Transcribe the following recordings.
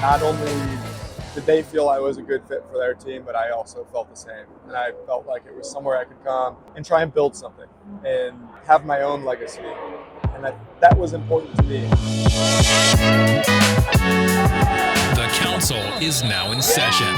not only did they feel I was a good fit for their team, but I also felt the same. And I felt like it was somewhere I could come and try and build something and have my own legacy. And that was important to me. The council is now in session.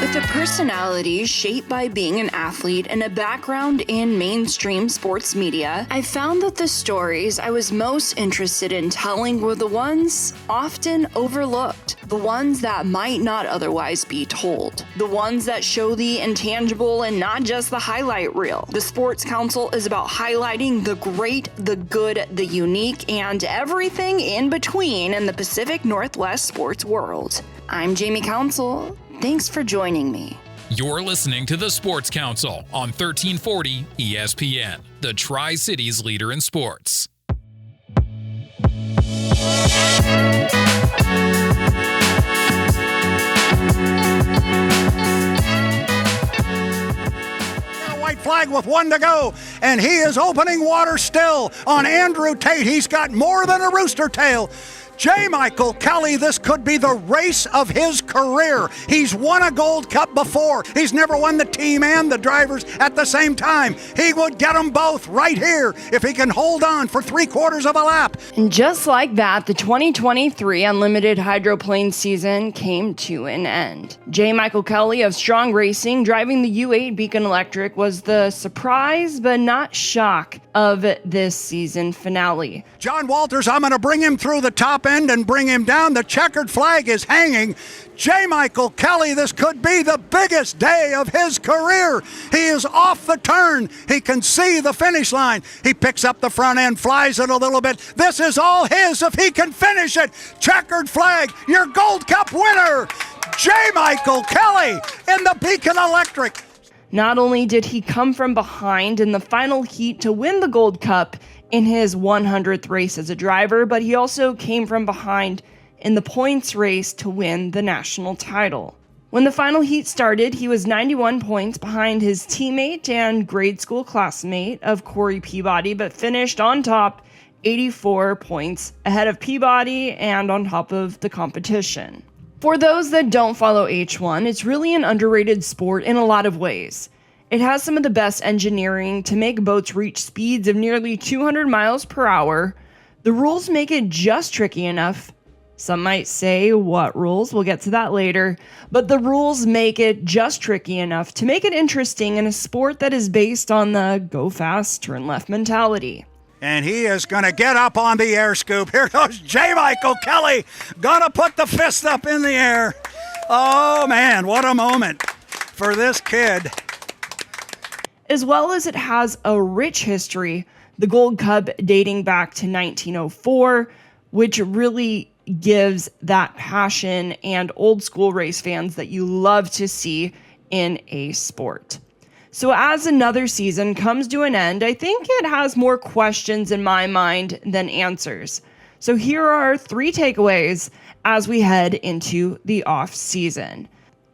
With a personality shaped by being an athlete and a background in mainstream sports media, I found that the stories I was most interested in telling were the ones often overlooked, the ones that might not otherwise be told, the ones that show the intangible and not just the highlight reel. The Sports Council is about highlighting the great, the good, the unique, and everything in between in the Pacific Northwest sports world. I'm Jamie Council. Thanks for joining me. You're listening to the Sports Council on 1340 ESPN, the Tri-Cities leader in sports. White flag with 1 to go, and he is opening water still on Andrew Tate. He's got more than a rooster tail. J. Michael Kelly, this could be the race of his career. He's won a Gold Cup before. He's never won the team and the drivers at the same time. He would get them both right here if he can hold on for 3/4 of a lap. And just like that, the 2023 Unlimited Hydroplane season came to an end. J. Michael Kelly of Strong Racing, driving the U8 Beacon Electric, was the surprise but not shock of this season finale. John Walters, I'm going to bring him through the top end and bring him down. The checkered flag is hanging. J. Michael Kelly, this could be the biggest day of his career. He is off the turn. He can see the finish line. He picks up the front end, flies it a little bit. This is all his if he can finish it. Checkered flag, your Gold Cup winner, J. Michael Kelly in the Beacon Electric. Not only did he come from behind in the final heat to win the Gold Cup in his 100th race as a driver, but he also came from behind in the points race to win the national title. When the final heat started, he was 91 points behind his teammate and grade school classmate of Corey Peabody, but finished on top 84 points ahead of Peabody and on top of the competition. For those that don't follow H1, it's really an underrated sport in a lot of ways. It has some of the best engineering to make boats reach speeds of nearly 200 miles per hour. The rules make it just tricky enough. Some might say, what rules? We'll get to that later. But the rules make it just tricky enough to make it interesting in a sport that is based on the go fast, turn left mentality. And he is going to get up on the air scoop. Here goes J. Michael Kelly. Going to put the fist up in the air. Oh, man, what a moment for this kid. As well as it has a rich history, the Gold Cup dating back to 1904, which really gives that passion and old school race fans that you love to see in a sport. So as another season comes to an end, I think it has more questions in my mind than answers. So here are 3 takeaways as we head into the off season.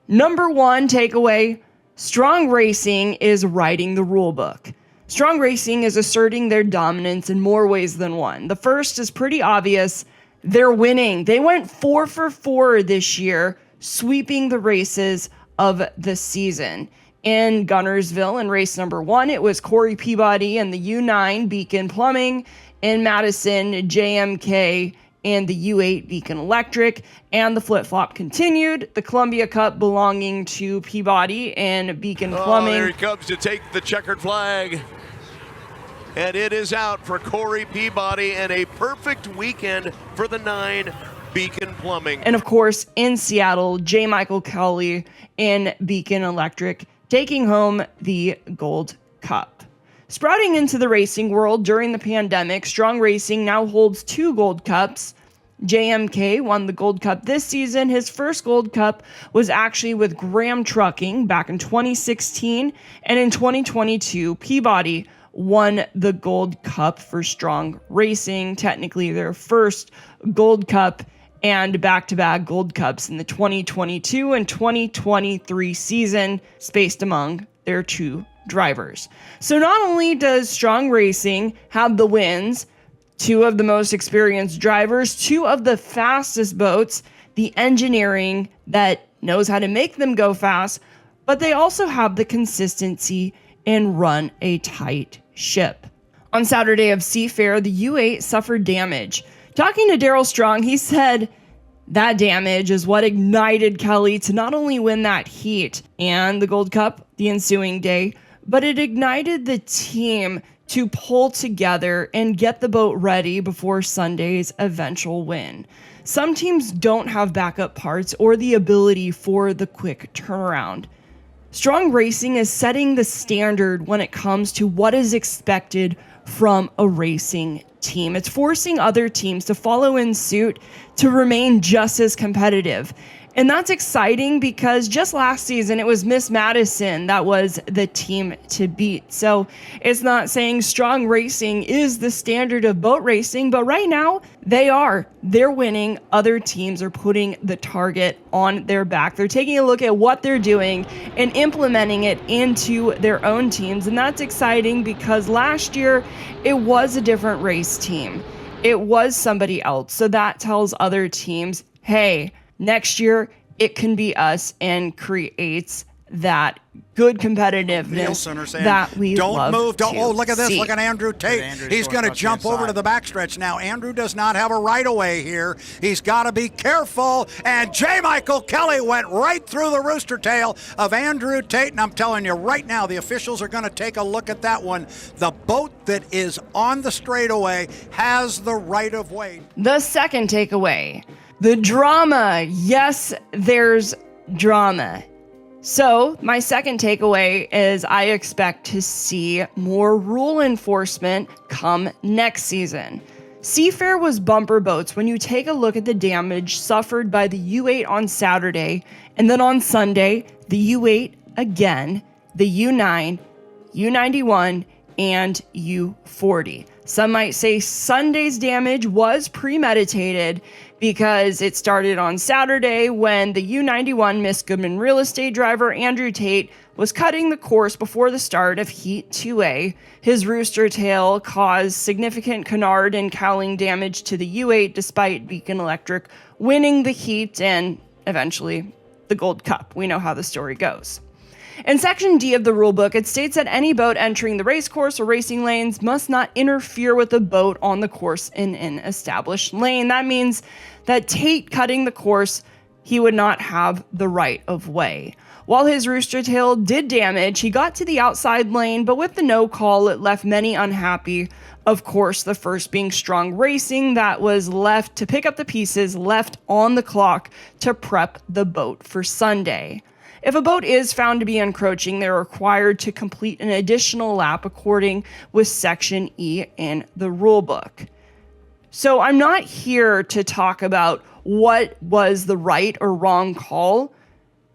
Number 1 takeaway, Strong Racing is writing the rule book. Strong Racing is asserting their dominance in more ways than one. The first is pretty obvious. They're winning. They went 4 for 4 this year, sweeping the races of the season. In Gunnersville, in race number 1, it was Corey Peabody and the U9 Beacon Plumbing. In Madison, JMK and the U8 Beacon Electric. And the flip-flop continued. The Columbia Cup belonging to Peabody and Beacon Plumbing. There he comes to take the checkered flag. And it is out for Corey Peabody, and a perfect weekend for the 9 Beacon Plumbing. And of course, in Seattle, J. Michael Kelly in Beacon Electric, taking home the Gold Cup. Sprouting into the racing world during the pandemic, Strong Racing now holds 2 Gold Cups. JMK won the Gold Cup this season. His first Gold Cup was actually with Graham Trucking back in 2016. And in 2022, Peabody won the Gold Cup for Strong Racing, technically their first Gold Cup and back-to-back Gold Cups in the 2022 and 2023 season, spaced among their 2 drivers. So not only does Strong Racing have the wins, 2 of the most experienced drivers, 2 of the fastest boats, the engineering that knows how to make them go fast, but they also have the consistency and run a tight ship. On Saturday of Seafair, the U8 suffered damage. Talking to Darryl Strong, he said that damage is what ignited Kelly to not only win that heat and the Gold Cup the ensuing day, but it ignited the team to pull together and get the boat ready before Sunday's eventual win. Some teams don't have backup parts or the ability for the quick turnaround. Strong Racing is setting the standard when it comes to what is expected from a racing team. It's forcing other teams to follow in suit to remain just as competitive. And that's exciting because just last season, it was Miss Madison that was the team to beat. So it's not saying Strong Racing is the standard of boat racing, but right now they are. They're winning. Other teams are putting the target on their back. They're taking a look at what they're doing and implementing it into their own teams. And that's exciting because last year it was a different race team. It was somebody else. So that tells other teams, hey, next year, it can be us, and creates that good competitiveness that we love. Don't move. Don't. Oh, look at this. See. Look at Andrew Tate. He's going to jump over to the backstretch now. Andrew does not have a right-of-way here. He's got to be careful. And J. Michael Kelly went right through the rooster tail of Andrew Tate. And I'm telling you right now, the officials are going to take a look at that one. The boat that is on the straightaway has the right-of-way. The second takeaway. The drama. Yes, there's drama. So my second takeaway is I expect to see more rule enforcement come next season. Seafair was bumper boats when you take a look at the damage suffered by the U8 on Saturday, and then on Sunday, the U8 again, the U9, U91, and U40. Some might say Sunday's damage was premeditated because it started on Saturday when the U91 Miss Goodman real estate driver Andrew Tate was cutting the course before the start of Heat 2A. His rooster tail caused significant canard and cowling damage to the U8 despite Beacon Electric winning the heat and eventually the Gold Cup. We know how the story goes. In Section D of the rulebook, it states that any boat entering the race course or racing lanes must not interfere with the boat on the course in an established lane. That means that Tate cutting the course, he would not have the right of way. While his rooster tail did damage, he got to the outside lane, but with the no call, it left many unhappy. Of course, the first being Strong Racing that was left to pick up the pieces left on the clock to prep the boat for Sunday. If a boat is found to be encroaching, they're required to complete an additional lap according with Section E in the rulebook. So I'm not here to talk about what was the right or wrong call.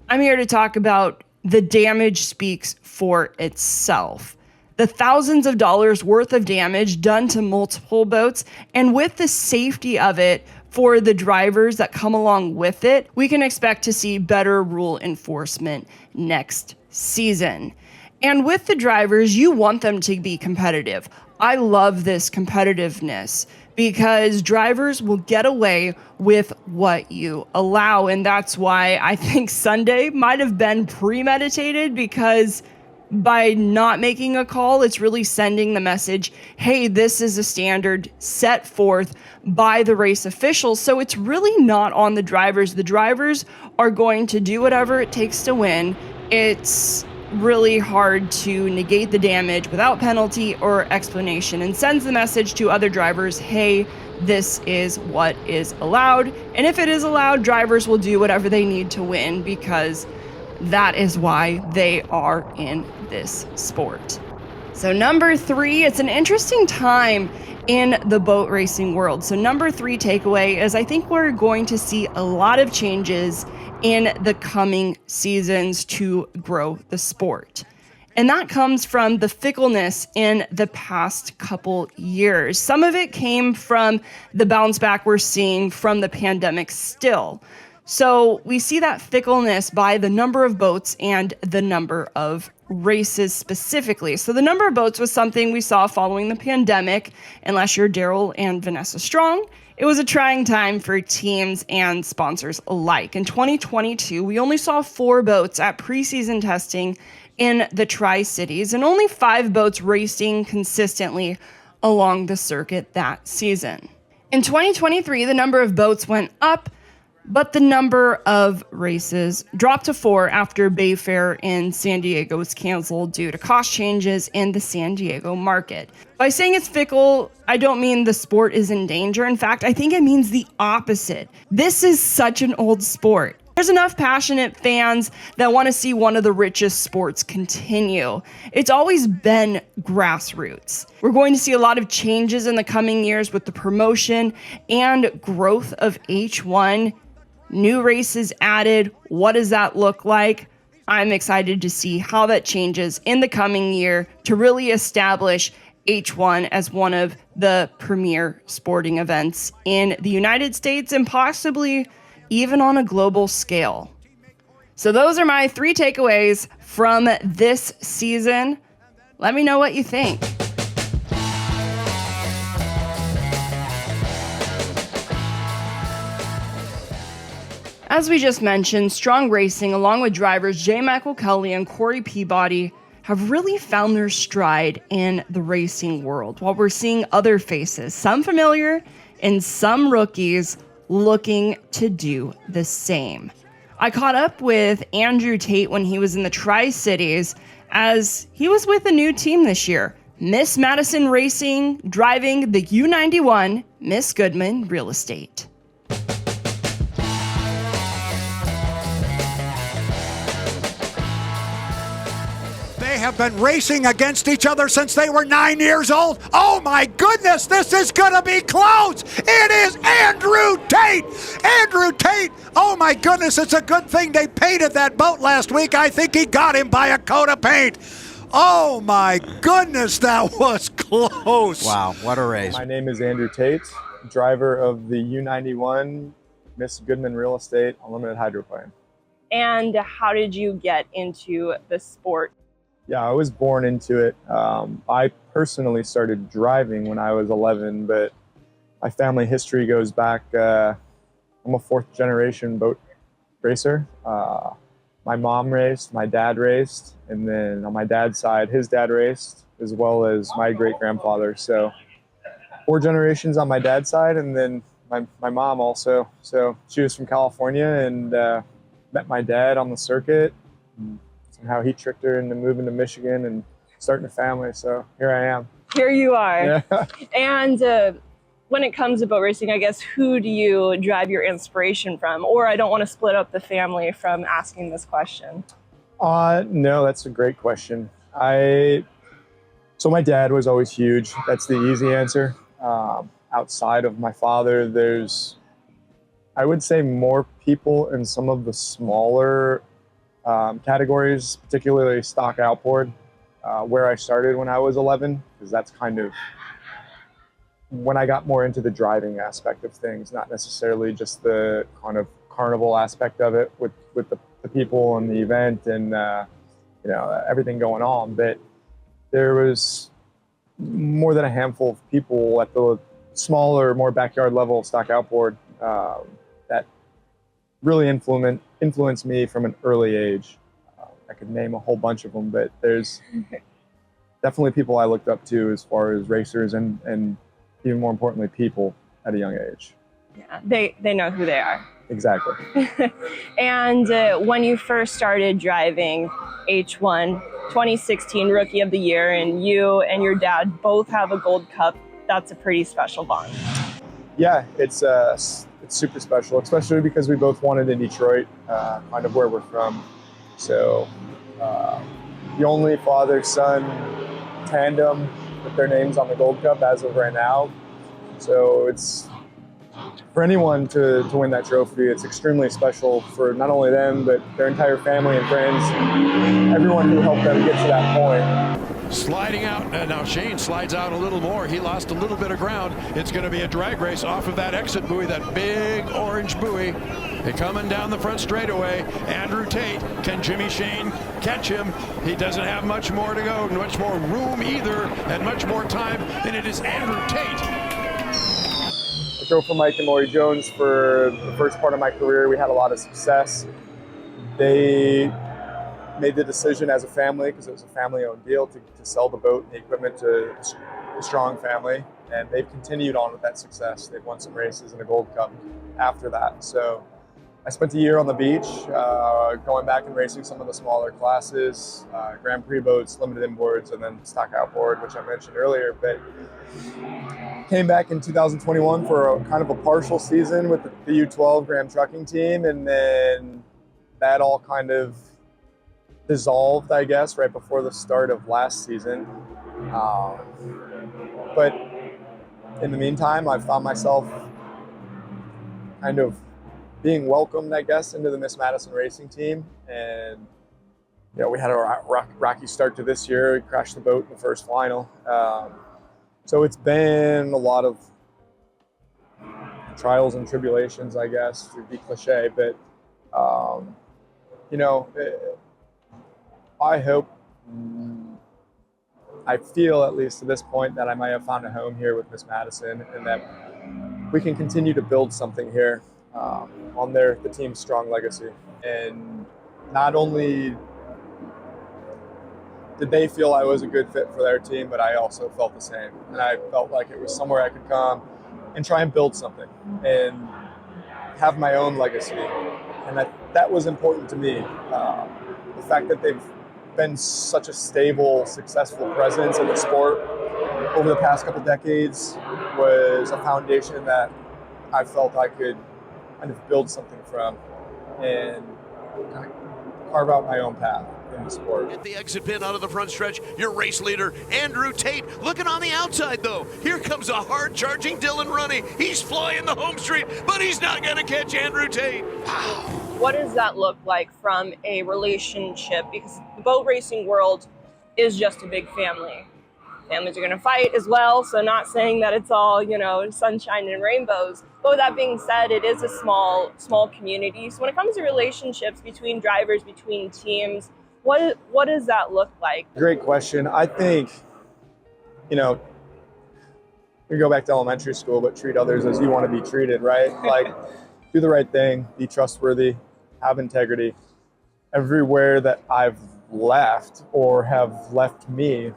I'm here to talk about the damage speaks for itself. The thousands of dollars worth of damage done to multiple boats, and with the safety of it for the drivers that come along with it, we can expect to see better rule enforcement next season. And with the drivers, you want them to be competitive. I love this competitiveness because drivers will get away with what you allow. And that's why I think Sunday might have been premeditated, because by not making a call, it's really sending the message, hey, this is a standard set forth by the race officials. So it's really not on the drivers. The drivers are going to do whatever it takes to win. It's really hard to negate the damage without penalty or explanation, and sends the message to other drivers, hey, this is what is allowed. And if it is allowed, drivers will do whatever they need to win, because that is why they are in this sport. So number 3, it's an interesting time in the boat racing world. So number 3 takeaway is I think we're going to see a lot of changes in the coming seasons to grow the sport. And that comes from the fickleness in the past couple years. Some of it came from the bounce back we're seeing from the pandemic still. So we see that fickleness by the number of boats and the number of races specifically. So the number of boats was something we saw following the pandemic. Unless you're Daryl and Vanessa Strong, it was a trying time for teams and sponsors alike. In 2022, we only saw 4 boats at preseason testing in the Tri-Cities and only 5 boats racing consistently along the circuit that season. In 2023, the number of boats went up, but the number of races dropped to 4 after Bay Fair in San Diego was canceled due to cost changes in the San Diego market. By saying it's fickle, I don't mean the sport is in danger. In fact, I think it means the opposite. This is such an old sport. There's enough passionate fans that want to see one of the richest sports continue. It's always been grassroots. We're going to see a lot of changes in the coming years with the promotion and growth of H1. New races added. What does that look like? I'm excited to see how that changes in the coming year to really establish H1 as one of the premier sporting events in the United States and possibly even on a global scale. So those are my 3 takeaways from this season. Let me know what you think. As we just mentioned, Strong Racing, along with drivers J. Michael Kelly and Corey Peabody, have really found their stride in the racing world, while we're seeing other faces, some familiar and some rookies, looking to do the same. I caught up with Andrew Tate when he was in the Tri-Cities, as he was with a new team this year, Miss Madison Racing, driving the U91 Miss Goodman Real Estate. They have been racing against each other since they were 9 years old. Oh my goodness, this is gonna be close. It is Andrew Tate. Andrew Tate, oh my goodness, it's a good thing they painted that boat last week. I think he got him by a coat of paint. Oh my goodness, that was close. Wow, what a race. My name is Andrew Tate, driver of the U91 Miss Goodman Real Estate Unlimited Hydroplane. And how did you get into the sport? Yeah, I was born into it. I personally started driving when I was 11, but my family history goes back. I'm a 4th generation boat racer. My mom raced, my dad raced, and then on my dad's side, his dad raced, as well as my great-grandfather. So 4 generations on my dad's side, and then my mom also. So she was from California and met my dad on the circuit. How he tricked her into moving to Michigan and starting a family. So here I am. Here you are. Yeah. And when it comes to boat racing, I guess, who do you drive your inspiration from? Or I don't want to split up the family from asking this question. No, that's a great question. So my dad was always huge. That's the easy answer. Outside of my father, there's, I would say, more people in some of the smaller categories, particularly stock outboard, where I started when I was 11, because that's kind of when I got more into the driving aspect of things, not necessarily just the kind of carnival aspect of it with the people and the event and everything going on. But there was more than a handful of people at the smaller, more backyard level stock outboard that really influenced me from an early age. I could name a whole bunch of them, but there's definitely people I looked up to as far as racers and even more importantly, people at a young age. Yeah, they know who they are. Exactly. And when you first started driving H1, 2016 Rookie of the Year, and you and your dad both have a Gold Cup, that's a pretty special bond. Yeah, it's super special, especially because we both won it in Detroit, kind of where we're from. So the only father-son tandem with their names on the Gold Cup as of right now. So it's, for anyone to win that trophy, it's extremely special for not only them, but their entire family and friends, everyone who helped them get to that point. sliding out. Now Shane slides out a little more. He lost a little bit of ground. It's going to be a drag race off of that exit buoy, that big orange buoy. They're coming down the front straightaway. Andrew Tate, can Jimmy Shane catch him? He doesn't have much more to go, much more room either, and much more time, and it is Andrew Tate. I drove for Mike and Lori Jones for the first part of my career. We had a lot of success. They made the decision as a family, because it was a family-owned deal, to sell the boat and the equipment to a strong family, and they've continued on with that success. They've won some races in the Gold Cup after that. So I spent a year on the beach, going back and racing some of the smaller classes, Grand Prix boats, limited inboards, and then stock outboard, which I mentioned earlier. But came back in 2021 for a kind of a partial season with the U12 Graham Trucking team, and then that all kind of dissolved, I guess, right before the start of last season. But in the meantime, I found myself kind of being welcomed, I guess, into the Miss Madison racing team. And, you know, we had a rocky start to this year. We crashed the boat in the first final. So it's been a lot of trials and tribulations, I guess, to be cliche. But, you know, I hope, I feel at least to this point, that I might have found a home here with Miss Madison, and that we can continue to build something here on the team's strong legacy. And not only did they feel I was a good fit for their team, but I also felt the same. And I felt like it was somewhere I could come and try and build something and have my own legacy. And that was important to me. The fact that they've been such a stable, successful presence in the sport over the past couple decades was a foundation that I felt I could kind of build something from and kind of carve out my own path in the sport. At the exit pin out of the front stretch, your race leader, Andrew Tate, looking on the outside though. Here comes a hard-charging Dylan Runny. He's flying the home street, but he's not gonna catch Andrew Tate. Wow. What does that look like from a relationship? Because the boat racing world is just a big family. Families are going to fight as well, so not saying that it's all, you know, sunshine and rainbows. But with that being said, it is a small community. So when it comes to relationships between drivers, between teams, what does that look like? Great question. I think, you know, we go back to elementary school, but treat others as you want to be treated, right? Like, do the right thing, be trustworthy, have integrity. Everywhere that I've left or have left me,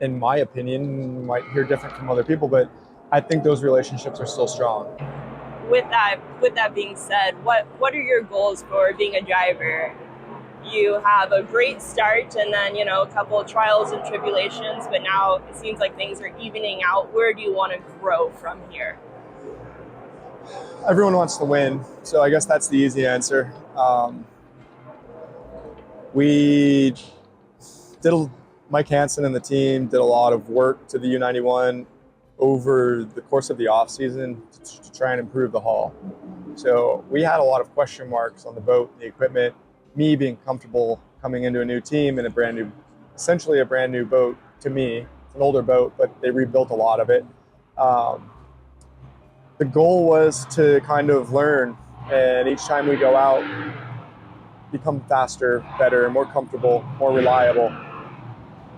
in my opinion, you might hear different from other people, but I think those relationships are still strong. With that being said, what are your goals for being a driver? You have a great start and then, you know, a couple of trials and tribulations, but now it seems like things are evening out. Where do you want to grow from here? Everyone wants to win, so I guess that's the easy answer. Mike Hansen and the team did a lot of work to the U91 over the course of the off season to try and improve the hull. So we had a lot of question marks on the boat, the equipment, me being comfortable coming into a new team and essentially a brand new boat to me. It's an older boat, but they rebuilt a lot of it. The goal was to kind of learn, and each time we go out, become faster, better, more comfortable, more reliable.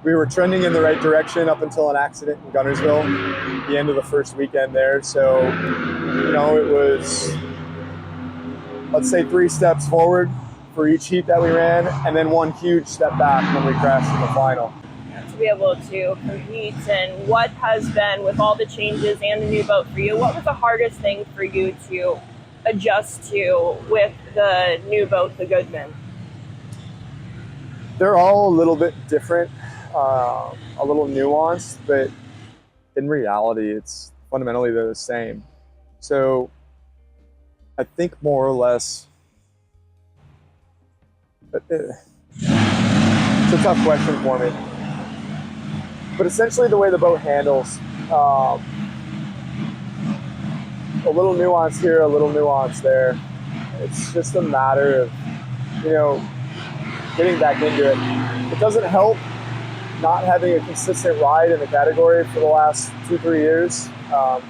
We were trending in the right direction up until an accident in Gunnersville, the end of the first weekend there. So, you know, it was, let's say, 3 steps forward for each heat that we ran, and then 1 huge step back when we crashed in the final. To be able to compete, and what has been, with all the changes and the new boat for you, what was the hardest thing for you to adjust to with the new boat, the Goodman? They're all a little bit different, a little nuanced, but in reality, it's fundamentally they're the same. So I think more or less, it's a tough question for me. But essentially the way the boat handles, a little nuance here, a little nuance there. It's just a matter of, you know, getting back into it. It doesn't help not having a consistent ride in the category for the last 2-3 years,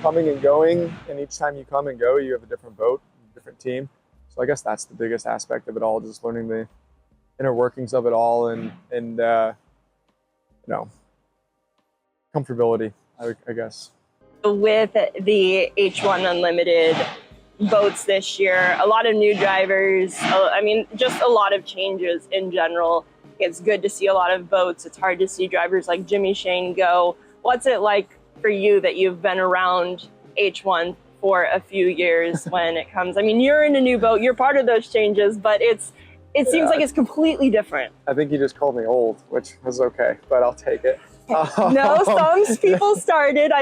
coming and going, and each time you come and go, you have a different boat, different team. So I guess that's the biggest aspect of it all, just learning the inner workings of it all, and comfortability, I guess. With the H1 Unlimited boats this year, a lot of new drivers, just a lot of changes in general. It's good to see a lot of boats. It's hard to see drivers like Jimmy Shane go. What's it like for you that you've been around H1 for a few years when it comes? You're in a new boat, you're part of those changes, but it seems like it's completely different. I think you just called me old, which was okay, but I'll take it. No, some people started.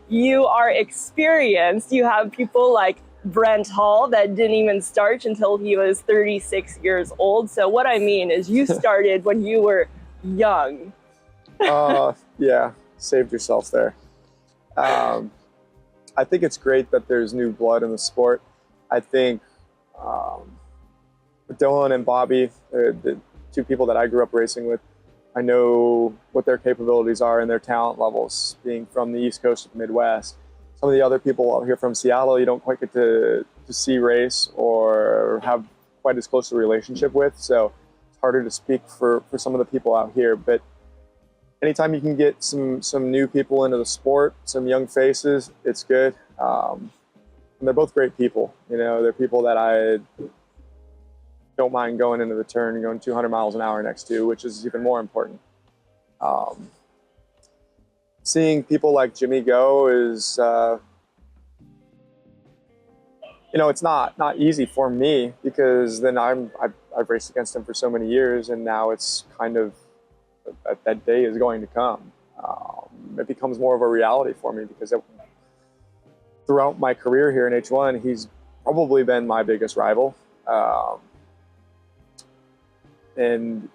You are experienced. You have people like Brent Hall that didn't even start until he was 36 years old. So what I mean is you started when you were young. Yeah, saved yourself there. I think it's great that there's new blood in the sport. I think Dylan and Bobby, the two people that I grew up racing with, I know what their capabilities are and their talent levels, being from the East Coast of the Midwest. Some of the other people out here from Seattle, you don't quite get to see race or have quite as close a relationship with. So it's harder to speak for some of the people out here. But anytime you can get some new people into the sport, some young faces, it's good. And they're both great people. They're people that I don't mind going into the turn and going 200 miles an hour next to, which is even more important. Seeing people like Jimmy go is, it's not easy for me, because then I've raced against him for so many years, and now it's kind of that day is going to come. It becomes more of a reality for me, because throughout my career here in H1, he's probably been my biggest rival. And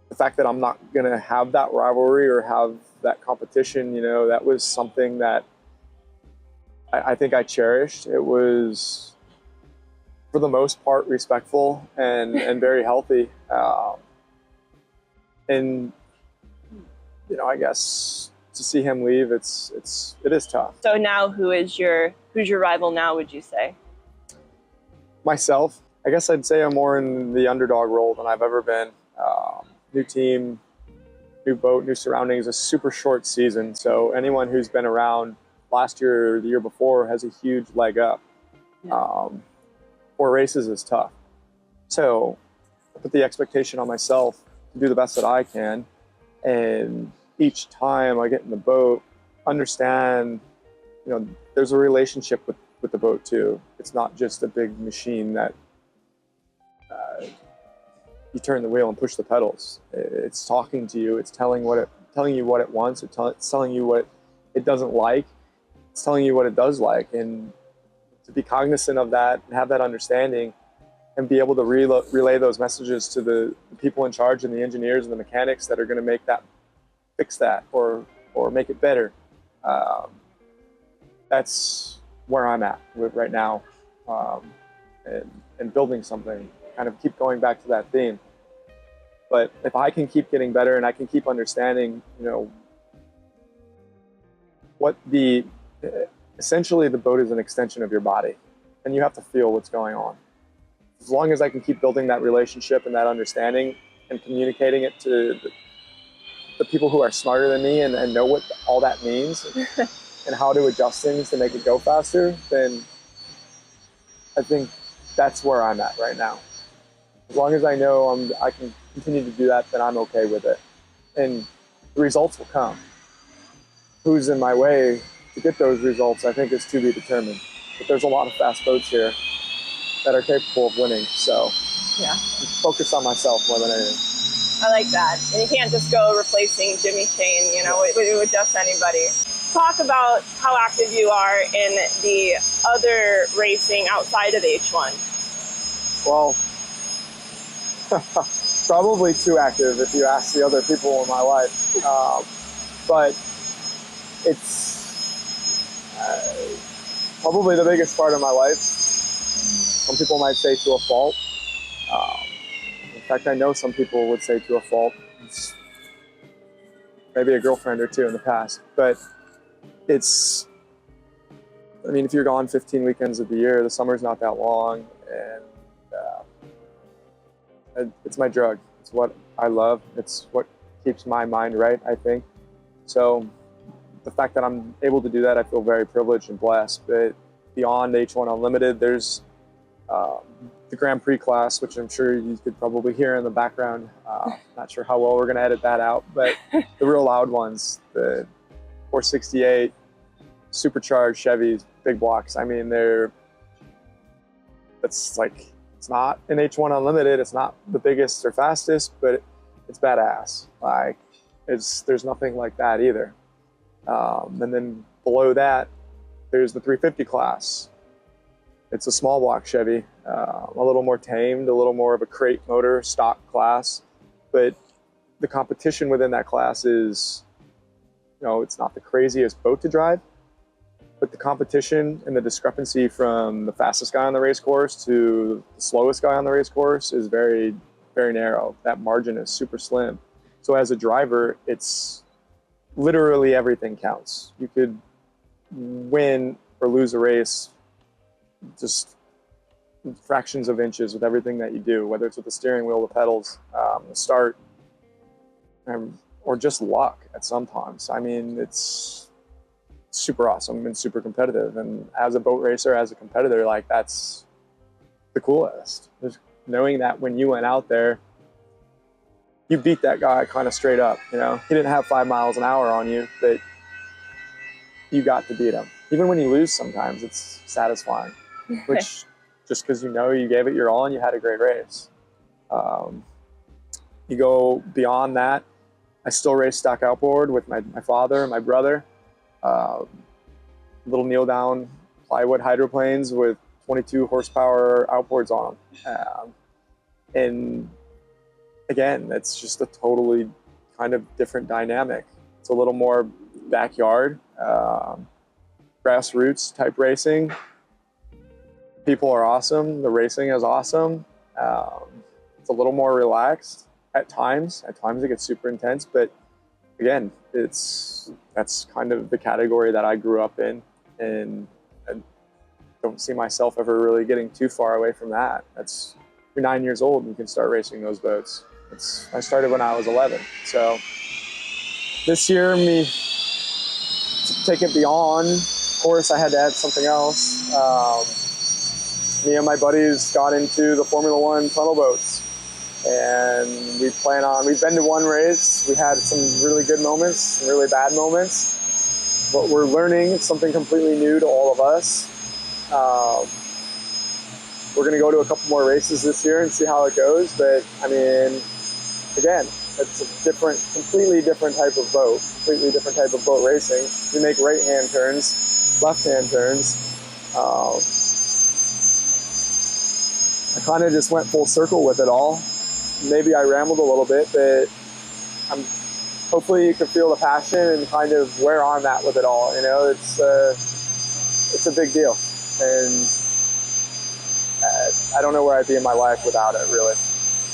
the fact that I'm not going to have that rivalry or have that competition, that was something that I think I cherished. It was, for the most part, respectful and very healthy. And I guess to see him leave, it is tough. So now, who's your rival now, would you say? Myself. I guess I'd say I'm more in the underdog role than I've ever been. New team, new boat, new surroundings, a super short season. So anyone who's been around last year or the year before has a huge leg up. 4 races is tough. So I put the expectation on myself to do the best that I can. And each time I get in the boat, understand, there's a relationship with the boat too. It's not just a big machine that you turn the wheel and push the pedals. It's talking to you. It's telling you what it wants. It's telling you what it doesn't like. It's telling you what it does like. And to be cognizant of that and have that understanding and be able to relay those messages to the people in charge and the engineers and the mechanics that are going to fix that or make it better. That's where I'm at right now, and building something. Kind of keep going back to that theme. But if I can keep getting better and I can keep understanding, what essentially the boat is an extension of your body, and you have to feel what's going on. As long as I can keep building that relationship and that understanding and communicating it to the people who are smarter than me and know what all that means and how to adjust things to make it go faster, then I think that's where I'm at right now. As long as I know I can continue to do that, then I'm okay with it. And the results will come. Who's in my way to get those results, I think, is to be determined. But there's a lot of fast boats here that are capable of winning. So yeah, focus on myself more than anything. I like that. And you can't just go replacing Jimmy Shane, with just anybody. Talk about how active you are in the other racing outside of H1. Well, probably too active if you ask the other people in my life. But it's probably the biggest part of my life. Some people might say to a fault. In fact, I know some people would say to a fault. It's maybe a girlfriend or two in the past, but it's, I mean, if you're gone 15 weekends of the year, the summer's not that long, and it's my drug. It's what I love. It's what keeps my mind right, I think. So the fact that I'm able to do that, I feel very privileged and blessed. But beyond H1 Unlimited, there's the Grand Prix class, which I'm sure you could probably hear in the background. Not sure how well we're going to edit that out, but the real loud ones, the 468, supercharged Chevys, big blocks. I mean, it's like, it's not an H1 Unlimited. It's not the biggest or fastest, but it's badass. Like, there's nothing like that either. And then below that, there's the 350 class. It's a small block Chevy, a little more tamed, a little more of a crate motor stock class. But the competition within that class is, it's not the craziest boat to drive, but the competition and the discrepancy from the fastest guy on the race course to the slowest guy on the race course is very, very narrow. That margin is super slim. So as a driver, it's literally everything counts. You could win or lose a race just fractions of inches with everything that you do, whether it's with the steering wheel, the pedals, the start, or just luck at sometimes. I mean, it's super awesome and super competitive. And as a boat racer, as a competitor, like, that's the coolest. Just knowing that when you went out there, you beat that guy kind of straight up. He didn't have 5 miles an hour on you, but you got to beat him. Even when you lose, sometimes it's satisfying, which just because you gave it your all and you had a great race. You go beyond that. I still race stock outboard with my father and my brother. Little kneel down plywood hydroplanes with 22 horsepower outboards on them. And again, it's just a totally kind of different dynamic. It's a little more backyard, grassroots type racing. People are awesome. The racing is awesome. It's a little more relaxed at times. At times it gets super intense, but again, that's kind of the category that I grew up in, and I don't see myself ever really getting too far away from that. You're 9 years old and you can start racing those boats. I started when I was 11. So this year, me to take it beyond, of course, I had to add something else. Me and my buddies got into the Formula One tunnel boats. And we've been to one race. We had some really good moments, some really bad moments. But we're learning. It's something completely new to all of us. We're going to go to a couple more races this year and see how it goes. But I mean, again, it's a completely different type of boat, completely different type of boat racing. You make right-hand turns, left-hand turns. I kind of just went full circle with it all. Maybe I rambled a little bit, but hopefully you can feel the passion and kind of where I'm at with it all. It's a big deal, and I don't know where I'd be in my life without it, really.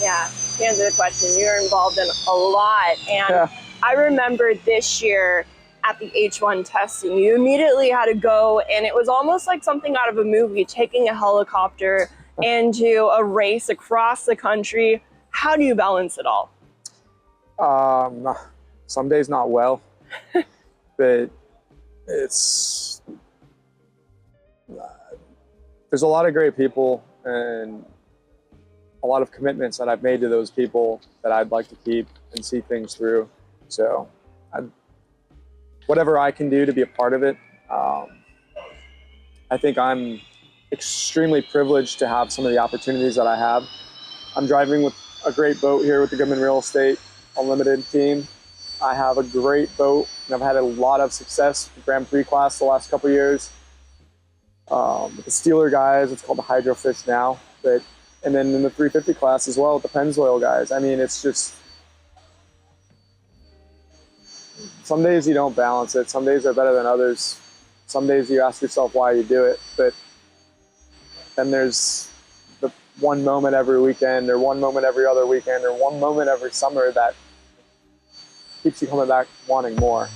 Yeah, to answer the question, you're involved in a lot, and yeah. I remember this year at the H1 testing, you immediately had to go, and it was almost like something out of a movie, taking a helicopter into a race across the country. How do you balance it all? Some days not well, but there's a lot of great people and a lot of commitments that I've made to those people that I'd like to keep and see things through. So whatever I can do to be a part of it, I think I'm extremely privileged to have some of the opportunities that I have. I'm driving with a great boat here with the Goodman Real Estate Unlimited team. I have a great boat, and I've had a lot of success with the Grand Prix class the last couple of years. With the Steeler guys, it's called the Hydrofish now, and then in the 350 class as well with the Pennzoil guys. I mean, it's just, some days you don't balance it. Some days are better than others. Some days you ask yourself why you do it, but then there's one moment every weekend or one moment every other weekend or one moment every summer that keeps you coming back wanting more.